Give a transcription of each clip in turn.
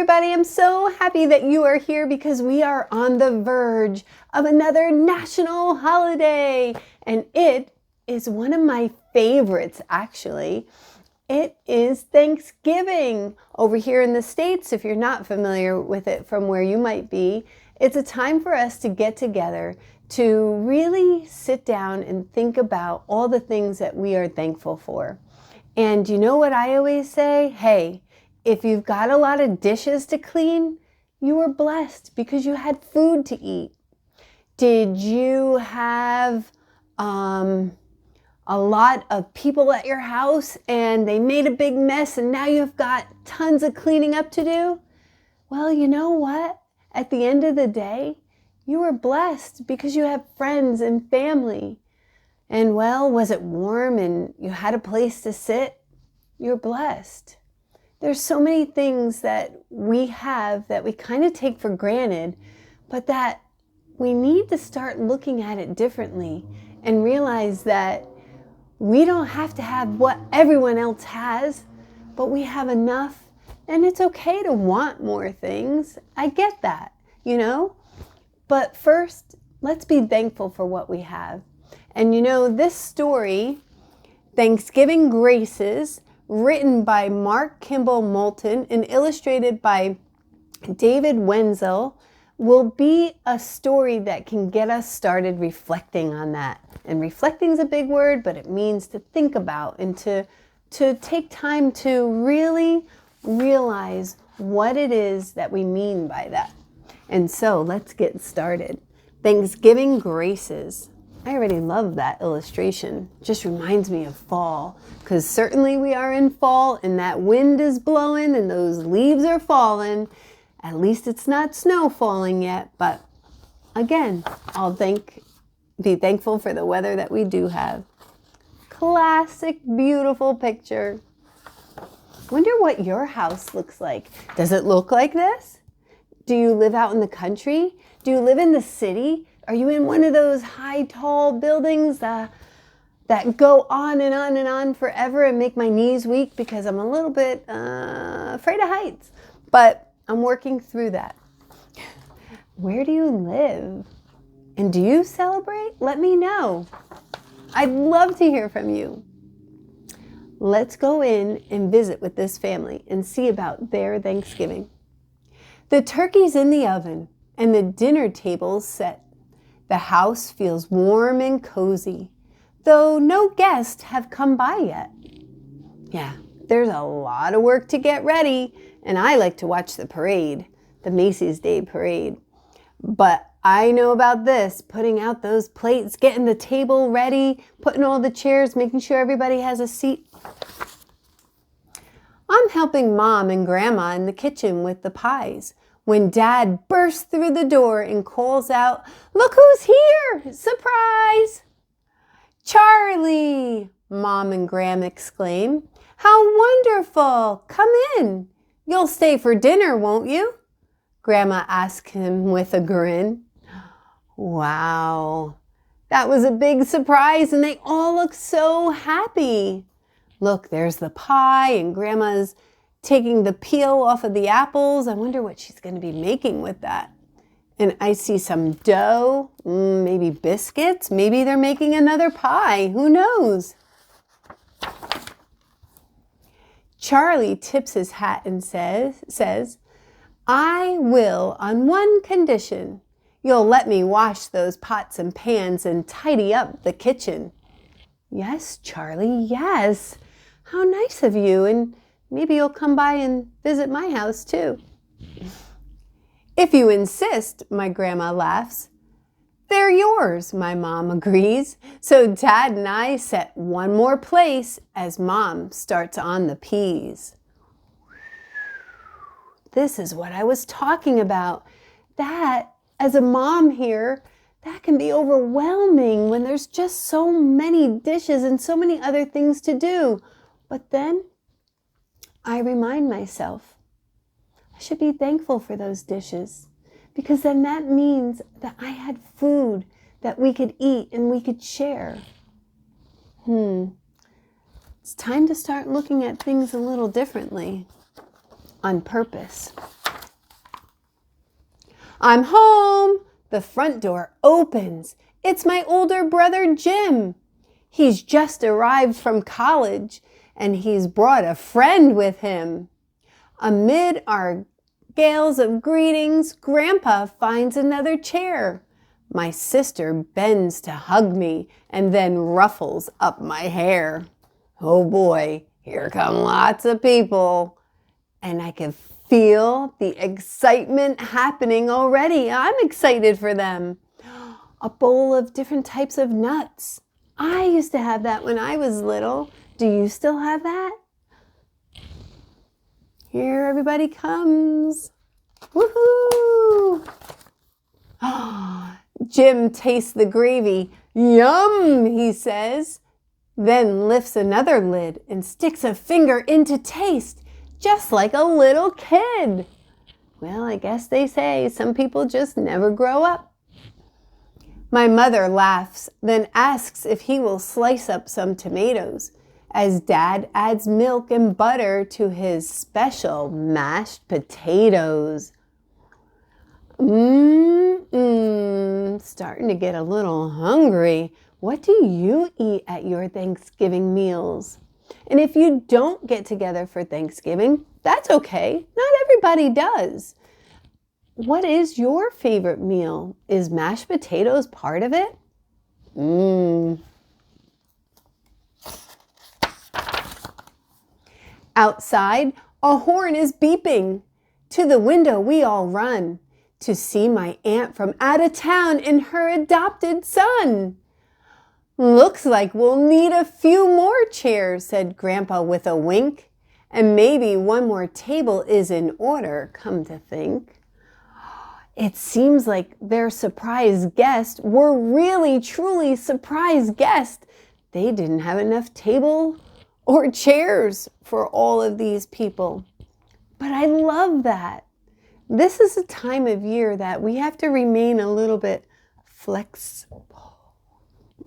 everybody. I'm so happy that you are here because we are on the verge of another national holiday. And it is one of my favorites, actually. It is Thanksgiving. Over here in the States, if you're not familiar with it from where you might be, it's a time for us to get together to really sit down and think about all the things that we are thankful for. And you know what I always say? Hey, if you've got a lot of dishes to clean, you are blessed because you had food to eat. Did you have a lot of people at your house and they made a big mess and now you've got tons of cleaning up to do? Well, you know what? At the end of the day, you were blessed because you have friends and family. And well, was it warm and you had a place to sit? You're blessed. There's so many things that we have that we kind of take for granted, but that we need to start looking at it differently and realize that we don't have to have what everyone else has, but we have enough, and it's okay to want more things. I get that, you know? But first, let's be thankful for what we have. And you know, this story, Thanksgiving Graces, written by Mark Kimball Moulton and illustrated by David Wenzel, will be a story that can get us started reflecting on that. And reflecting is a big word, but it means to think about and to take time to really realize what it is that we mean by that. And so let's get started. Thanksgiving Graces. I already love that illustration. Just reminds me of fall, because certainly we are in fall and that wind is blowing and those leaves are falling. At least it's not snow falling yet, but again, I'll be thankful for the weather that we do have. Classic, beautiful picture. Wonder what your house looks like. Does it look like this? Do you live out in the country? Do you live in the city? Are you in one of those high, tall buildings that go on and on and on forever and make my knees weak because I'm a little bit afraid of heights? But I'm working through that. Where do you live? And do you celebrate? Let me know. I'd love to hear from you. Let's go in and visit with this family and see about their Thanksgiving. The turkey's in the oven and the dinner table's set. The house feels warm and cozy, though no guests have come by yet. Yeah, there's a lot of work to get ready, and I like to watch the parade, the Macy's Day Parade. But I know about this, putting out those plates, getting the table ready, putting all the chairs, making sure everybody has a seat. I'm helping Mom and Grandma in the kitchen with the pies when Dad bursts through the door and calls out, "Look who's here! Surprise!" "Charlie!" Mom and Graham exclaim. "How wonderful! Come in. You'll stay for dinner, won't you?" Grandma asks him with a grin. Wow, that was a big surprise and they all look so happy. Look, there's the pie and Grandma's taking the peel off of the apples. I wonder what she's going to be making with that. And I see some dough, maybe biscuits. Maybe they're making another pie. Who knows? Charlie tips his hat and says, "I will on one condition. You'll let me wash those pots and pans and tidy up the kitchen." "Yes, Charlie, yes. How nice of you. And maybe you'll come by and visit my house too." "If you insist," my grandma laughs. "They're yours," my mom agrees. So Dad and I set one more place as Mom starts on the peas. This is what I was talking about. That, as a mom here, that can be overwhelming when there's just so many dishes and so many other things to do. But then I remind myself, I should be thankful for those dishes because then that means that I had food that we could eat and we could share. It's time to start looking at things a little differently on purpose. I'm home. The front door opens. It's my older brother, Jim. He's just arrived from college, and he's brought a friend with him. Amid our gales of greetings, Grandpa finds another chair. My sister bends to hug me and then ruffles up my hair. Oh boy, here come lots of people. And I can feel the excitement happening already. I'm excited for them. A bowl of different types of nuts. I used to have that when I was little. Do you still have that? Here everybody comes. Woohoo! Jim tastes the gravy. Yum, he says. Then lifts another lid and sticks a finger in to taste, just like a little kid. Well, I guess they say some people just never grow up. My mother laughs, then asks if he will slice up some tomatoes, as Dad adds milk and butter to his special mashed potatoes. Starting to get a little hungry. What do you eat at your Thanksgiving meals? And if you don't get together for Thanksgiving, that's okay. Not everybody does. What is your favorite meal? Is mashed potatoes part of it? Outside, a horn is beeping. To the window we all run to see my aunt from out of town and her adopted son. Looks like we'll need a few more chairs, said Grandpa with a wink. And maybe one more table is in order, come to think. It seems like their surprise guests were really, truly surprise guests. They didn't have enough table or chairs for all of these people. But I love that. This is a time of year that we have to remain a little bit flexible.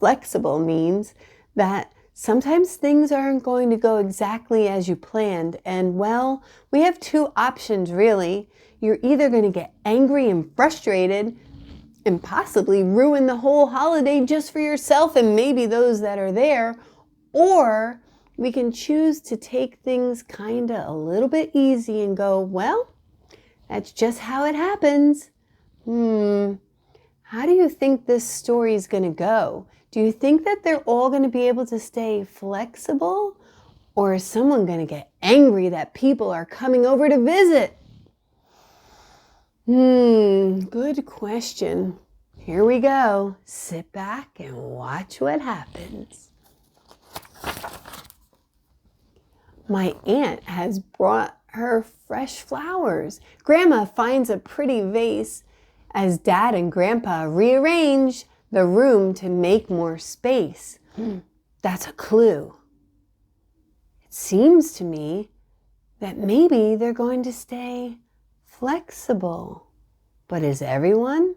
Flexible means that sometimes things aren't going to go exactly as you planned. And well, we have two options really. You're either going to get angry and frustrated and possibly ruin the whole holiday just for yourself and maybe those that are there, or we can choose to take things kind of a little bit easy and go, well, that's just how it happens. How do you think this story is going to go? Do you think that they're all going to be able to stay flexible? Or is someone going to get angry that people are coming over to visit? Good question. Here we go. Sit back and watch what happens. My aunt has brought her fresh flowers. Grandma finds a pretty vase as Dad and Grandpa rearrange the room to make more space. That's a clue. It seems to me that maybe they're going to stay flexible. But is everyone?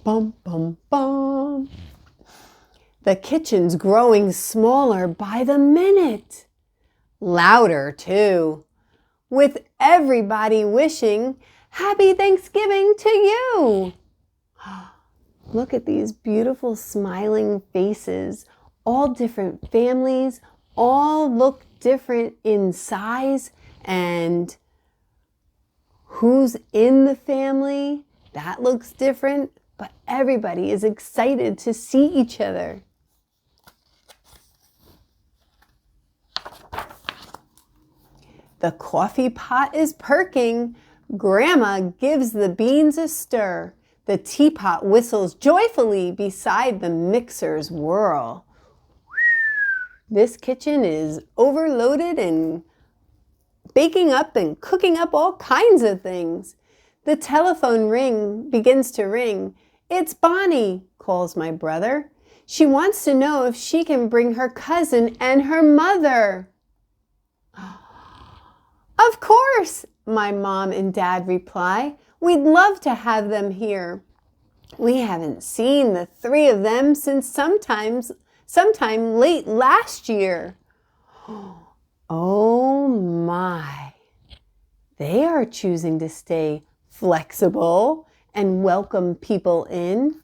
Bum, bum, bum. The kitchen's growing smaller by the minute. Louder, too, with everybody wishing Happy Thanksgiving to you. Look at these beautiful smiling faces, all different families, all look different in size, and who's in the family, that looks different, but everybody is excited to see each other. The coffee pot is perking. Grandma gives the beans a stir. The teapot whistles joyfully beside the mixer's whirl. This kitchen is overloaded and baking up and cooking up all kinds of things. The telephone begins to ring. It's Bonnie, calls my brother. She wants to know if she can bring her cousin and her mother. Of course, my mom and dad reply. We'd love to have them here. We haven't seen the three of them since sometime late last year. Oh my. They are choosing to stay flexible and welcome people in.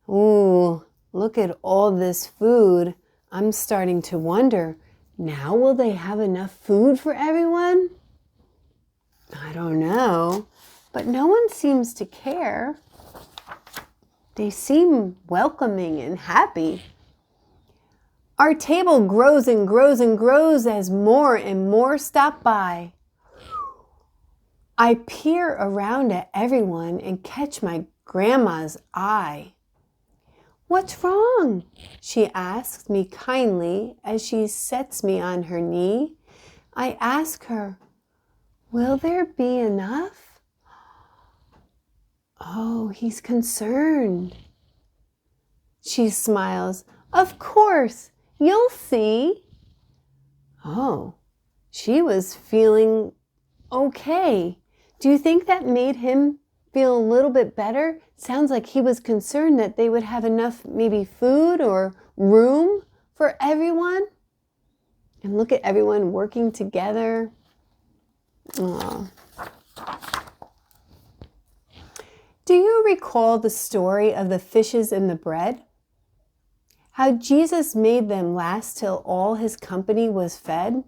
Ooh, look at all this food. I'm starting to wonder, now will they have enough food for everyone? I don't know, but no one seems to care. They seem welcoming and happy. Our table grows and grows and grows as more and more stop by. I peer around at everyone and catch my grandma's eye. "What's wrong?" she asks me kindly as she sets me on her knee. I ask her, "Will there be enough?" Oh, he's concerned. She smiles. "Of course, you'll see." Oh, she was feeling okay. Do you think that made him feel a little bit better? Sounds like he was concerned that they would have enough maybe food or room for everyone. And look at everyone working together. Aww. Do you recall the story of the fishes and the bread? How Jesus made them last till all his company was fed?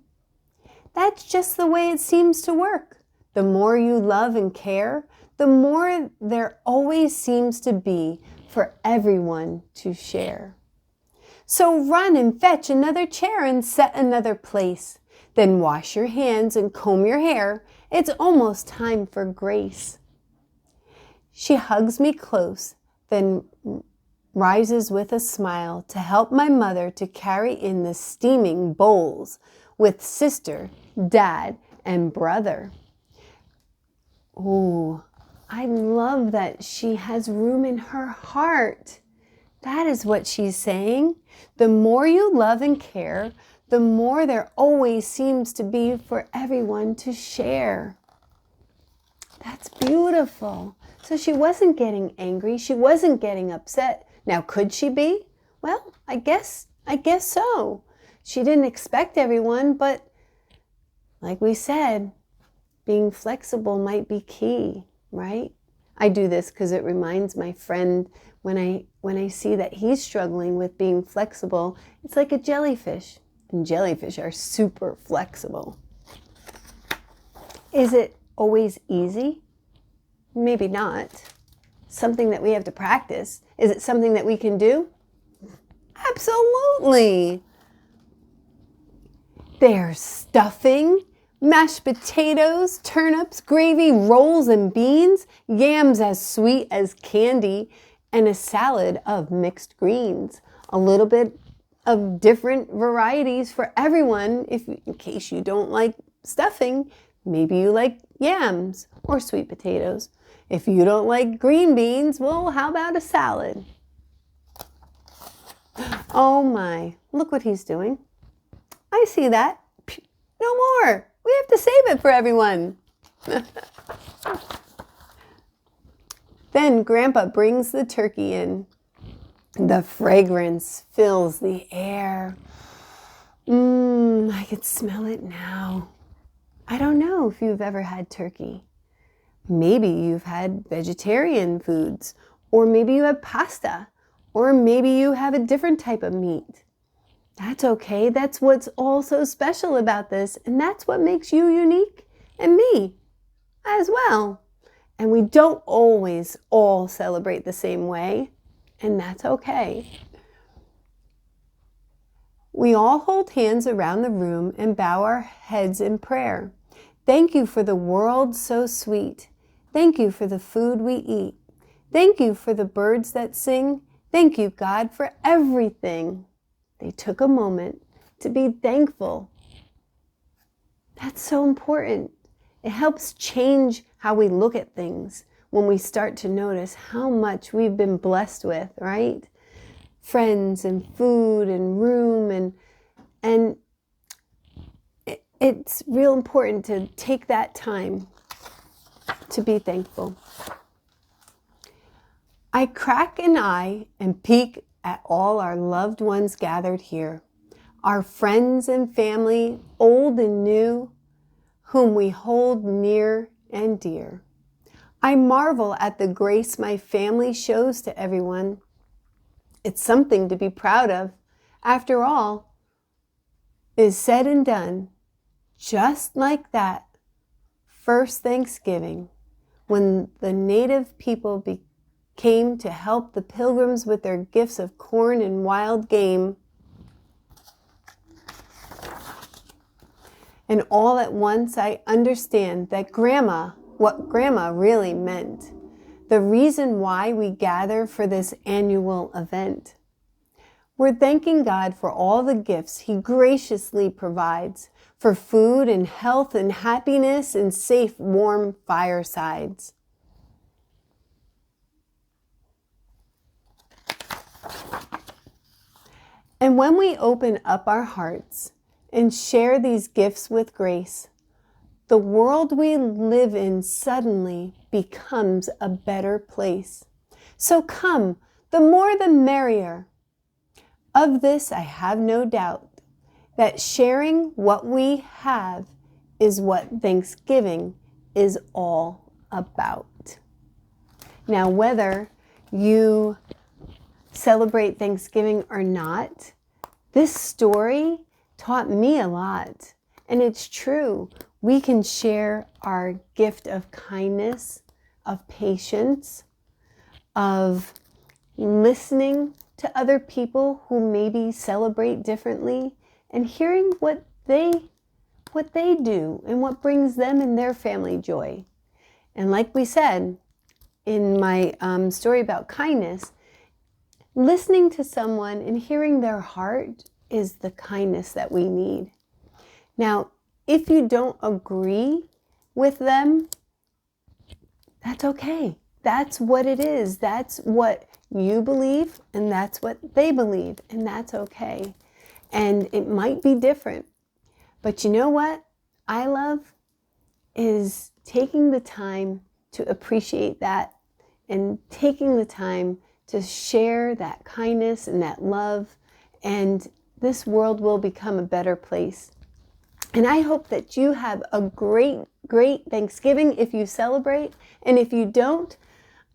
That's just the way it seems to work. The more you love and care, the more there always seems to be for everyone to share. So run and fetch another chair and set another place. Then wash your hands and comb your hair. It's almost time for grace. She hugs me close, then rises with a smile to help my mother to carry in the steaming bowls with sister, dad, and brother. Ooh, I love that she has room in her heart. That is what she's saying. The more you love and care, the more there always seems to be for everyone to share. That's beautiful. So she wasn't getting angry. She wasn't getting upset. Now, could she be? Well, I guess so. She didn't expect everyone, but like we said, being flexible might be key, right? I do this because it reminds my friend when I see that he's struggling with being flexible, it's like a jellyfish. And jellyfish are super flexible. Is it always easy? Maybe not. Something that we have to practice. Is it something that we can do? Absolutely. There's stuffing, mashed potatoes, turnips, gravy, rolls and beans, yams as sweet as candy, and a salad of mixed greens. A little bit of different varieties for everyone. In case you don't like stuffing, maybe you like yams or sweet potatoes. If you don't like green beans, well, how about a salad? Oh my, look what he's doing. I see that. No more. We have to save it for everyone. Then Grandpa brings the turkey in. The fragrance fills the air. I can smell it now. I don't know if you've ever had turkey. Maybe you've had vegetarian foods, or maybe you have pasta, or maybe you have a different type of meat. That's okay. That's what's all so special about this, and that's what makes you unique and me as well. And we don't always all celebrate the same way, and that's okay. We all hold hands around the room and bow our heads in prayer. Thank you for the world so sweet. Thank you for the food we eat. Thank you for the birds that sing. Thank you, God, for everything. They took a moment to be thankful. That's so important. It helps change how we look at things when we start to notice how much we've been blessed with, right? Friends and food and room and it's real important to take that time to be thankful. I crack an eye and peek at all our loved ones gathered here, our friends and family, old and new, whom we hold near and dear. I marvel at the grace my family shows to everyone. It's something to be proud of. After all is said and done, just like that first Thanksgiving, when the native people came to help the pilgrims with their gifts of corn and wild game, and all at once I understand that what Grandma really meant, the reason why we gather for this annual event. We're thanking God for all the gifts He graciously provides, for food and health and happiness and safe, warm firesides. And when we open up our hearts and share these gifts with grace, the world we live in suddenly becomes a better place. So come, the more the merrier. Of this I have no doubt, that sharing what we have is what Thanksgiving is all about. Now, whether you celebrate Thanksgiving or not, this story taught me a lot. And it's true. We can share our gift of kindness, of patience, of listening to other people who maybe celebrate differently, and hearing what they do and what brings them and their family joy. And like we said in my story about kindness, listening to someone and hearing their heart is the kindness that we need. Now, if you don't agree with them, that's okay. That's what it is. That's what you believe, and that's what they believe, and that's okay. And it might be different. But you know what I love is taking the time to appreciate that and taking the time to share that kindness and that love, and this world will become a better place. And I hope that you have a great, great Thanksgiving if you celebrate. And if you don't,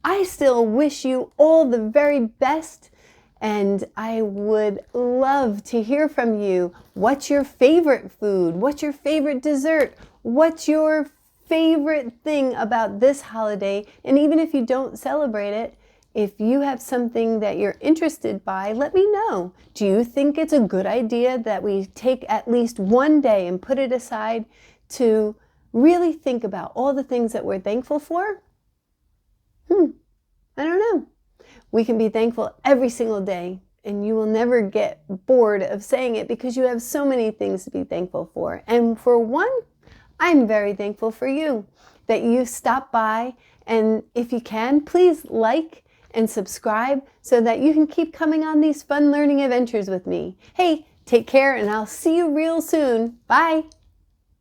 I still wish you all the very best. And I would love to hear from you. What's your favorite food? What's your favorite dessert? What's your favorite thing about this holiday? And even if you don't celebrate it, if you have something that you're interested by, let me know. Do you think it's a good idea that we take at least one day and put it aside to really think about all the things that we're thankful for? I don't know. We can be thankful every single day, and you will never get bored of saying it because you have so many things to be thankful for. And for one, I'm very thankful for you, that you stopped by, and if you can, please like and subscribe so that you can keep coming on these fun learning adventures with me. Hey, take care, and I'll see you real soon. Bye.